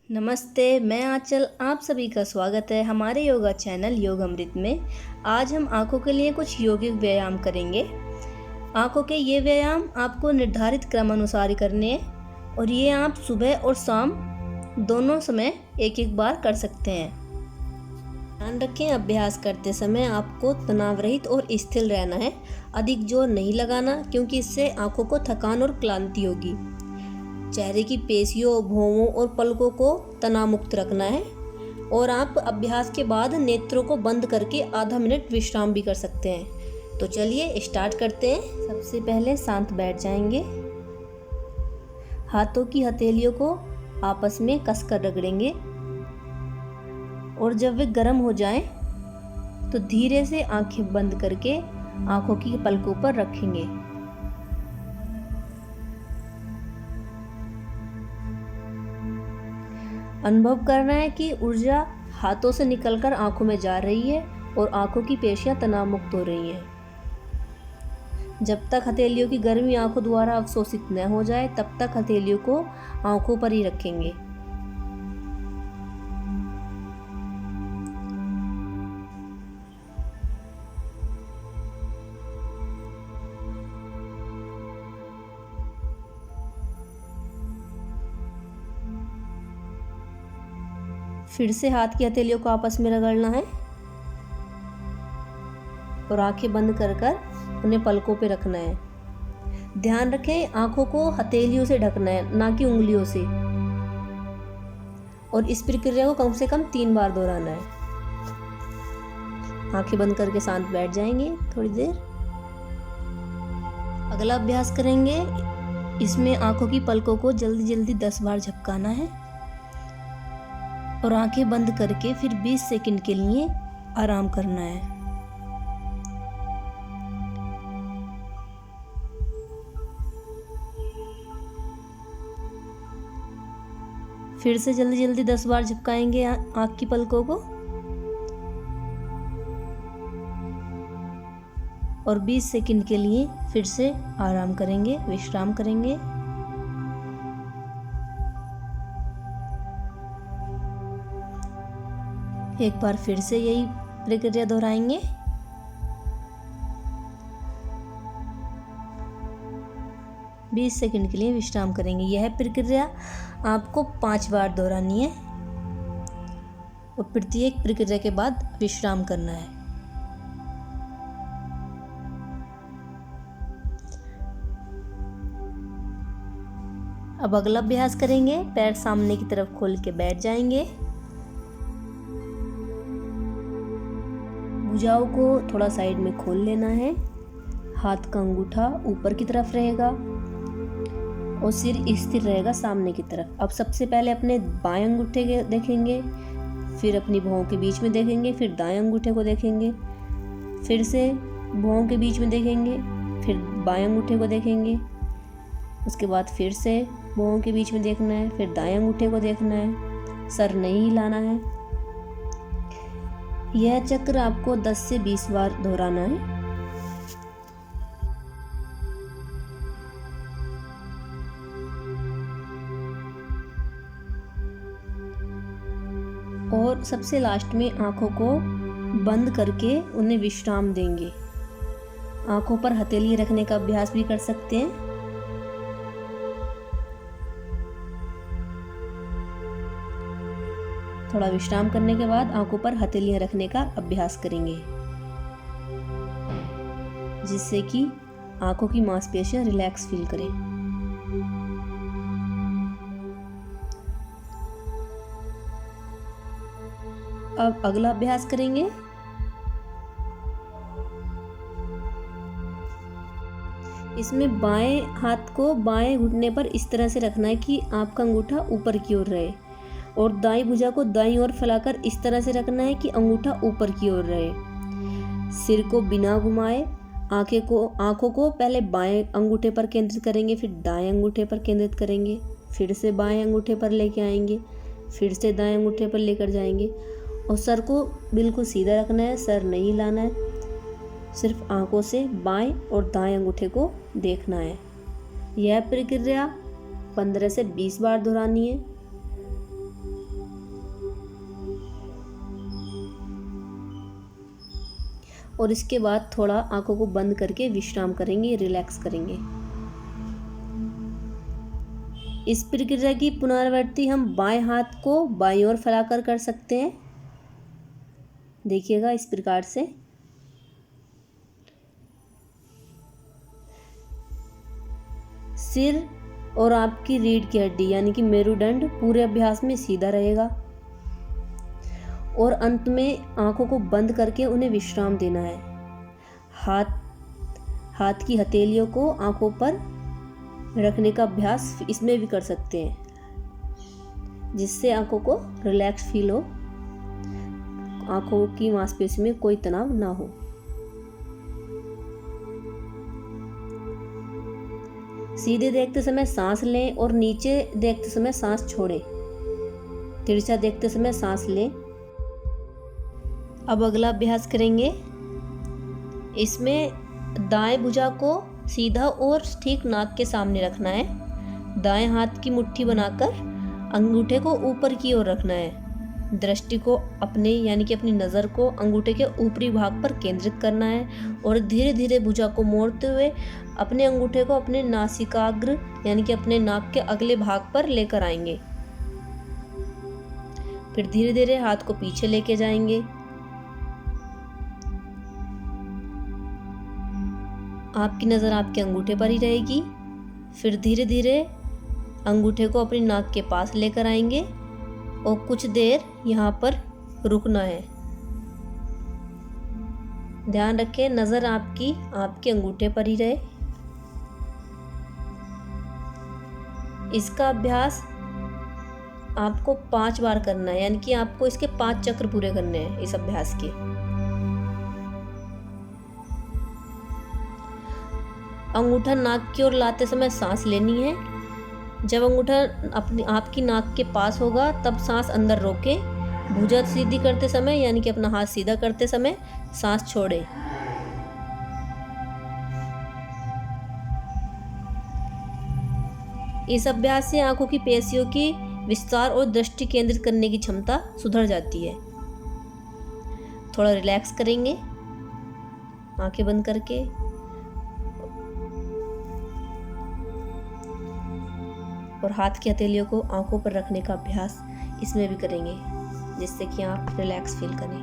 नमस्ते, मैं आंचल। आप सभी का स्वागत है हमारे योगा चैनल योग अमृत में। आज हम आँखों के लिए कुछ यौगिक व्यायाम करेंगे। आँखों के ये व्यायाम आपको निर्धारित क्रम अनुसार ही करने हैं और ये आप सुबह और शाम दोनों समय एक एक बार कर सकते हैं। ध्यान रखें, अभ्यास करते समय आपको तनाव रहित और स्थिर रहना है। अधिक जोर नहीं लगाना, क्योंकि इससे आँखों को थकान और क्लांति होगी। चेहरे की पेशियों, भौहों और पलकों को तनाव मुक्त रखना है और आप अभ्यास के बाद नेत्रों को बंद करके आधा मिनट विश्राम भी कर सकते हैं। तो चलिए स्टार्ट करते हैं। सबसे पहले शांत बैठ जाएंगे। हाथों की हथेलियों को आपस में कसकर रगड़ेंगे और जब वे गर्म हो जाएं तो धीरे से आंखें बंद करके आंखों की पलकों पर रखेंगे। अनुभव करना है कि ऊर्जा हाथों से निकलकर आंखों में जा रही है और आंखों की पेशियां तनाव मुक्त हो रही हैं। जब तक हथेलियों की गर्मी आंखों द्वारा अवशोषित न हो जाए तब तक हथेलियों को आंखों पर ही रखेंगे। फिर से हाथ की हथेलियों को आपस में रगड़ना है और आंखें बंद कर कर उन्हें पलकों पे रखना है। ध्यान रखें, आंखों को हथेलियों से ढकना है, ना कि उंगलियों से। और इस प्रक्रिया को कम से कम 3 बार दोहराना है। आंखें बंद करके शांत बैठ जाएंगे थोड़ी देर। अगला अभ्यास करेंगे। इसमें आंखों की पलकों को जल्दी जल्दी 10 बार झपकाना है और आंखें बंद करके फिर 20 सेकंड के लिए आराम करना है। फिर से जल्दी जल्दी 10 बार झपकाएंगे आंख की पलकों को और 20 सेकंड के लिए फिर से आराम करेंगे, विश्राम करेंगे। एक बार फिर से यही प्रक्रिया दोहराएंगे। बीस सेकंड के लिए विश्राम करेंगे। यह प्रक्रिया आपको 5 बार दोहरानी है और प्रत्येक प्रक्रिया के बाद विश्राम करना है। अब अगला अभ्यास करेंगे। पैर सामने की तरफ खोल के बैठ जाएंगे। भुजाओं को थोड़ा साइड में खोल लेना है। हाथ का अंगूठा ऊपर की तरफ रहेगा और सिर स्थिर रहेगा सामने की तरफ। अब सबसे पहले अपने बाएं अंगूठे के देखेंगे, फिर अपनी भौहों के बीच में देखेंगे, फिर दाएं अंगूठे को देखेंगे, फिर से भौहों के बीच में देखेंगे, फिर बाएं अंगूठे को देखेंगे। उसके बाद फिर से भौहों के बीच में देखना है, फिर दाएं अंगूठे को देखना है। सर नहीं हिलाना है। यह चक्र आपको 10 से 20 बार दोहराना है। और सबसे लास्ट में आंखों को बंद करके उन्हें विश्राम देंगे। आंखों पर हथेली रखने का अभ्यास भी कर सकते हैं। थोड़ा विश्राम करने के बाद आंखों पर हथेलियां रखने का अभ्यास करेंगे, जिससे कि आंखों की मांसपेशियां रिलैक्स फील करें। अब अगला अभ्यास करेंगे। इसमें बाएं हाथ को बाएं घुटने पर इस तरह से रखना है कि आपका अंगूठा ऊपर की ओर रहे और दाईं भुजा को दाईं ओर फैलाकर इस तरह से रखना है कि अंगूठा ऊपर की ओर रहे। सिर को बिना घुमाए आंखों को पहले बाएं अंगूठे पर केंद्रित करेंगे, फिर दाएं अंगूठे पर केंद्रित करेंगे, फिर से बाएं अंगूठे पर लेके आएंगे, फिर से दाएं अंगूठे पर लेकर जाएंगे और सर को बिल्कुल सीधा रखना है। सर नहीं हिलाना है, सिर्फ आंखों से बाएं और दाएं अंगूठे को देखना है। यह प्रक्रिया 15 से 20 बार दोहरानी है। और इसके बाद थोड़ा आंखों को बंद करके विश्राम करेंगे, रिलैक्स करेंगे। इस प्रक्रिया की पुनरावृत्ति हम बाएं हाथ को बाईं ओर फैलाकर कर सकते हैं। देखिएगा इस प्रकार से। सिर और आपकी रीढ़ की हड्डी यानी कि मेरुदंड पूरे अभ्यास में सीधा रहेगा और अंत में आंखों को बंद करके उन्हें विश्राम देना है। हाथ की हथेलियों को आंखों पर रखने का अभ्यास इसमें भी कर सकते हैं, जिससे आंखों को रिलैक्स फील हो, आंखों की मांसपेशी में कोई तनाव ना हो। सीधे देखते समय सांस लें और नीचे देखते समय सांस छोड़ें। तिरछा देखते समय सांस लें। अब अगला अभ्यास करेंगे। इसमें दाएं भुजा को सीधा और ठीक नाक के सामने रखना है। दाएं हाथ की मुट्ठी बनाकर अंगूठे को ऊपर की ओर रखना है। दृष्टि को यानी कि अपनी नज़र को अंगूठे के ऊपरी भाग पर केंद्रित करना है और धीरे धीरे भुजा को मोड़ते हुए अपने अंगूठे को अपने नासिकाग्र यानी कि अपने नाक के अगले भाग पर लेकर आएंगे। फिर धीरे धीरे हाथ को पीछे लेके जाएंगे। आपकी नज़र आपके अंगूठे पर ही रहेगी। फिर धीरे धीरे अंगूठे को अपनी नाक के पास लेकर आएंगे और कुछ देर यहाँ पर रुकना है। ध्यान रखें नज़र आपके अंगूठे पर ही रहे। इसका अभ्यास आपको 5 बार करना है, यानी कि आपको इसके 5 चक्र पूरे करने हैं इस अभ्यास के। अंगूठा नाक की ओर लाते समय सांस लेनी है। जब अंगूठा आपकी नाक के पास होगा तब सांस अंदर रोके। भुजा सीधी करते समय यानी कि अपना हाथ सीधा करते समय सांस छोड़े। इस अभ्यास से आंखों की पेशियों की विस्तार और दृष्टि केंद्रित करने की क्षमता सुधर जाती है। थोड़ा रिलैक्स करेंगे आंखें बंद करके और हाथ की हथेलियों को आंखों पर रखने का अभ्यास इसमें भी करेंगे, जिससे कि आप रिलैक्स फील करें।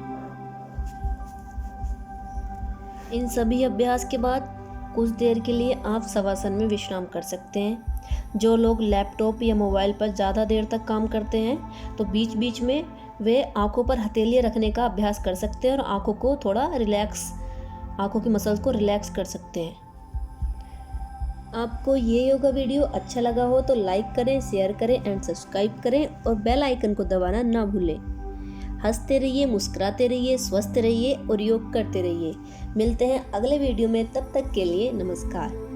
इन सभी अभ्यास के बाद कुछ देर के लिए आप शवासन में विश्राम कर सकते हैं। जो लोग लैपटॉप या मोबाइल पर ज़्यादा देर तक काम करते हैं तो बीच बीच में वे आंखों पर हथेलियाँ रखने का अभ्यास कर सकते हैं और आंखों को थोड़ा आंखों की मसल्स को रिलैक्स कर सकते हैं। आपको ये योगा वीडियो अच्छा लगा हो तो लाइक करें, शेयर करें एंड सब्सक्राइब करें और बेल आइकन को दबाना ना भूलें। हंसते रहिए, मुस्कुराते रहिए, स्वस्थ रहिए और योग करते रहिए। मिलते हैं अगले वीडियो में, तब तक के लिए नमस्कार।